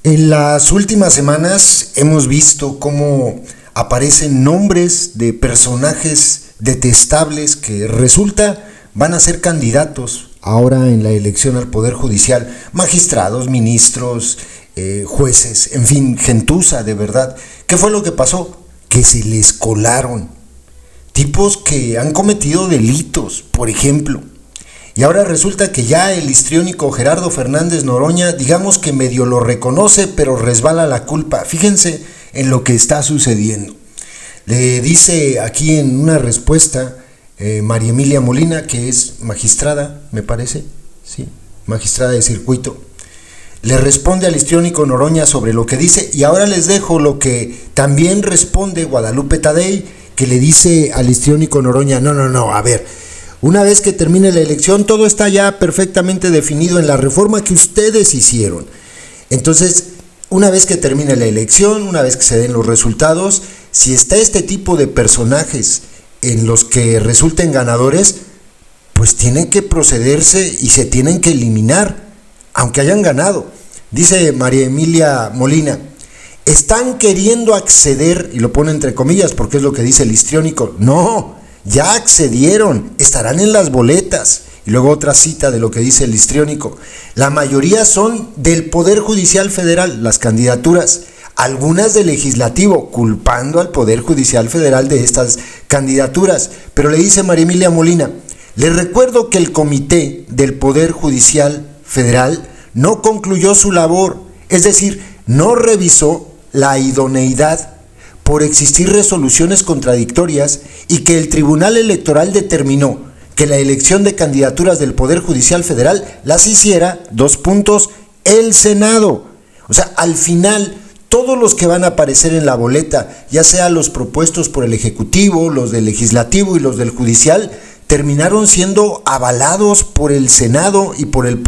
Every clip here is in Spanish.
En las últimas semanas hemos visto cómo aparecen nombres de personajes detestables que resulta van a ser candidatos ahora en la elección al Poder Judicial, magistrados, ministros, jueces, en fin, gentuza de verdad. ¿Qué fue lo que pasó? Que se les colaron tipos que han cometido delitos, por ejemplo. Y ahora resulta que ya el histriónico Gerardo Fernández Noroña, digamos que medio lo reconoce, pero resbala la culpa. Fíjense en lo que está sucediendo. Le dice aquí en una respuesta María Emilia Molina, que es magistrada, me parece, sí, magistrada de circuito, le responde al histriónico Noroña sobre lo que dice, y ahora les dejo lo que también responde Guadalupe Tadei, que le dice al histriónico Noroña, no, a ver, una vez que termine la elección, todo está ya perfectamente definido en la reforma que ustedes hicieron. Entonces, una vez que termine la elección, una vez que se den los resultados, si está este tipo de personajes en los que resulten ganadores, pues tienen que procederse y se tienen que eliminar, aunque hayan ganado. Dice María Emilia Molina, están queriendo acceder, y lo pone entre comillas porque es lo que dice el histriónico, no, ya accedieron, estarán en las boletas. Y luego otra cita de lo que dice el histriónico, la mayoría son del Poder Judicial Federal, las candidaturas, algunas del Legislativo, culpando al Poder Judicial Federal de estas candidaturas. Pero le dice María Emilia Molina, les recuerdo que el Comité del Poder Judicial Federal no concluyó su labor, es decir, no revisó la idoneidad por existir resoluciones contradictorias y que el Tribunal Electoral determinó que la elección de candidaturas del Poder Judicial Federal las hiciera, el Senado. O sea, al final, todos los que van a aparecer en la boleta, ya sea los propuestos por el Ejecutivo, los del Legislativo y los del Judicial, terminaron siendo avalados por el Senado y por el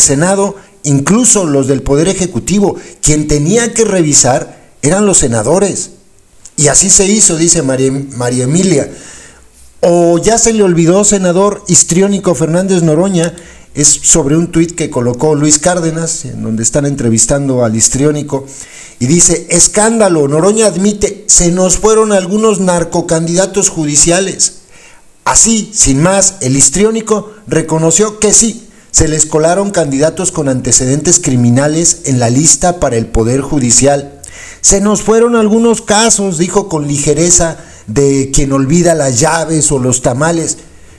Senado, incluso los del Poder Ejecutivo. Quien tenía que revisar eran los senadores. Y así se hizo, dice María Emilia. O ya se le olvidó, senador histriónico Fernández Noroña, es sobre un tuit que colocó Luis Cárdenas, en donde están entrevistando al histriónico, y dice, escándalo, Noroña admite, se nos fueron algunos narcocandidatos judiciales. Así, sin más, el histriónico reconoció que sí, se les colaron candidatos con antecedentes criminales en la lista para el Poder Judicial. Se nos fueron algunos casos, dijo con ligereza, de quien olvida las llaves o los tamales,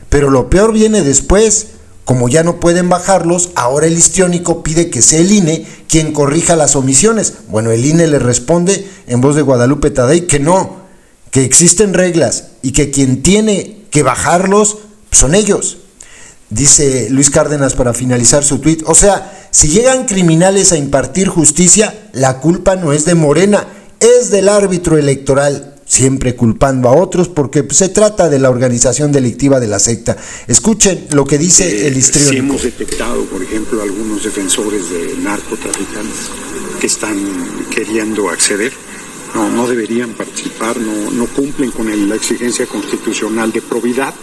pero lo peor viene después. Como ya no pueden bajarlos, ahora el histriónico pide que sea el INE quien corrija las omisiones. Bueno, el INE le responde en voz de Guadalupe Tadei que no, que existen reglas y que quien tiene que bajarlos son ellos. Dice Luis Cárdenas para finalizar su tuit, o sea, si llegan criminales a impartir justicia, la culpa no es de Morena, es del árbitro electoral, siempre culpando a otros porque se trata de la organización delictiva de la secta. Escuchen lo que dice el histriónico. Sí hemos detectado, por ejemplo, algunos defensores de narcotraficantes que están queriendo acceder. No deberían participar, no cumplen con la exigencia constitucional de probidad.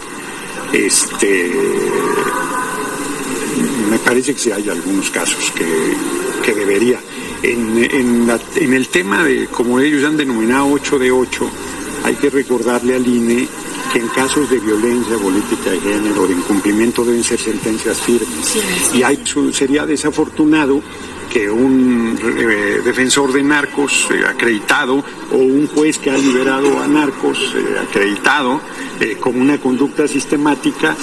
Me parece que sí hay algunos casos que debería. En el tema de, como ellos han denominado 8 de 8, hay que recordarle al INE que en casos de violencia política de género, de incumplimiento, deben ser sentencias firmes. Sí. Y sería desafortunado que un defensor de narcos acreditado o un juez que ha liberado a narcos acreditado con una conducta sistemática,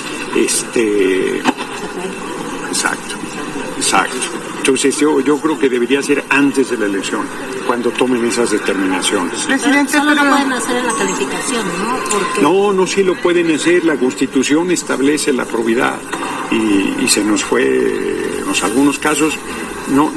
Exacto. Entonces yo creo que debería ser antes de la elección, cuando tomen esas determinaciones. Presidente, pero lo pueden hacer en la calificación, ¿no? Porque... No, sí lo pueden hacer. La Constitución establece la probidad y se nos fue, en algunos casos. No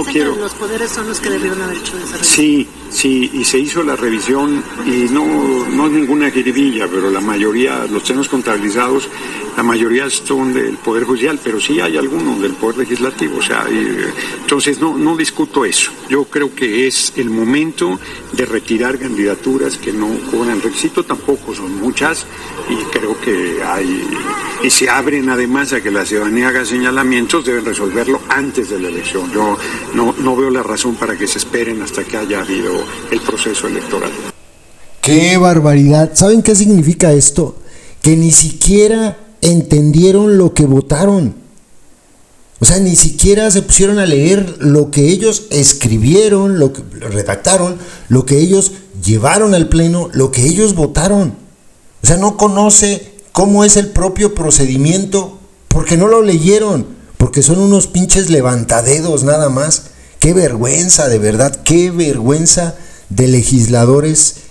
quiero. Que los poderes son los que debieron haber hecho esa revisión. Sí, y se hizo la revisión y no es ninguna jiribilla, pero la mayoría, los temas contabilizados, la mayoría son del Poder Judicial, pero sí hay algunos del Poder Legislativo, o sea, entonces no discuto eso. Yo creo que es el momento de retirar candidaturas que no cobran requisito, tampoco son muchas, y creo que hay, y se abren además a que la ciudadanía haga señalamientos, deben resolverlo antes de la elección. Yo no veo la razón para que se esperen hasta que haya habido el proceso electoral. ¡Qué barbaridad! ¿Saben qué significa esto? Que ni siquiera entendieron lo que votaron. O sea, ni siquiera se pusieron a leer lo que ellos escribieron, lo que redactaron, lo que ellos llevaron al pleno, lo que ellos votaron. O sea, no conoce cómo es el propio procedimiento porque no lo leyeron, porque son unos pinches levantadedos nada más. ¡Qué vergüenza, de verdad! ¡Qué vergüenza de legisladores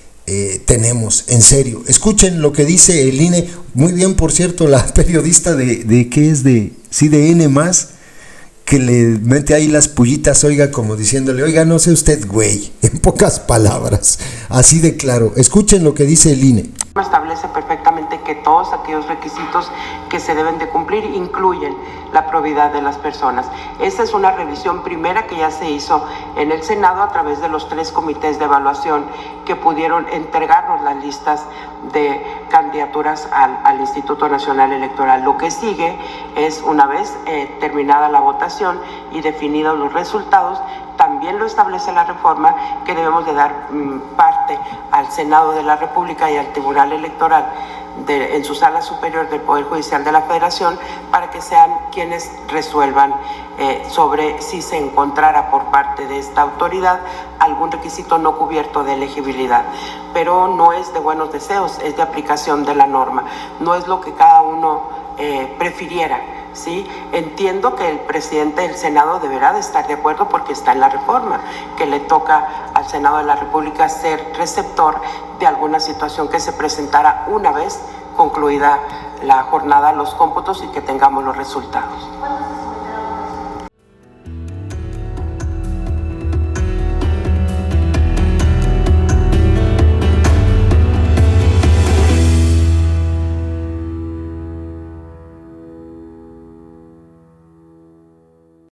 tenemos! En serio, escuchen lo que dice el INE. Muy bien, por cierto, la periodista de ¿qué es? De N+, que le mete ahí las pullitas, oiga, como diciéndole, oiga, no sé usted, güey, en pocas palabras, así de claro. Escuchen lo que dice el INE. Establece perfectamente que todos aquellos requisitos que se deben de cumplir incluyen la probidad de las personas. Esta es una revisión primera que ya se hizo en el Senado a través de los 3 comités de evaluación que pudieron entregarnos las listas de candidaturas al Instituto Nacional Electoral. Lo que sigue es, una vez terminada la votación y definidos los resultados, también lo establece la reforma, que debemos de dar parte al Senado de la República y al Tribunal Electoral en su sala superior del Poder Judicial de la Federación, para que sean quienes resuelvan sobre si se encontrara por parte de esta autoridad algún requisito no cubierto de elegibilidad. Pero no es de buenos deseos, es de aplicación de la norma, no es lo que cada uno prefiriera. ¿Sí? Entiendo que el presidente del Senado deberá de estar de acuerdo porque está en la reforma, que le toca al Senado de la República ser receptor de alguna situación que se presentara una vez concluida la jornada, los cómputos y que tengamos los resultados.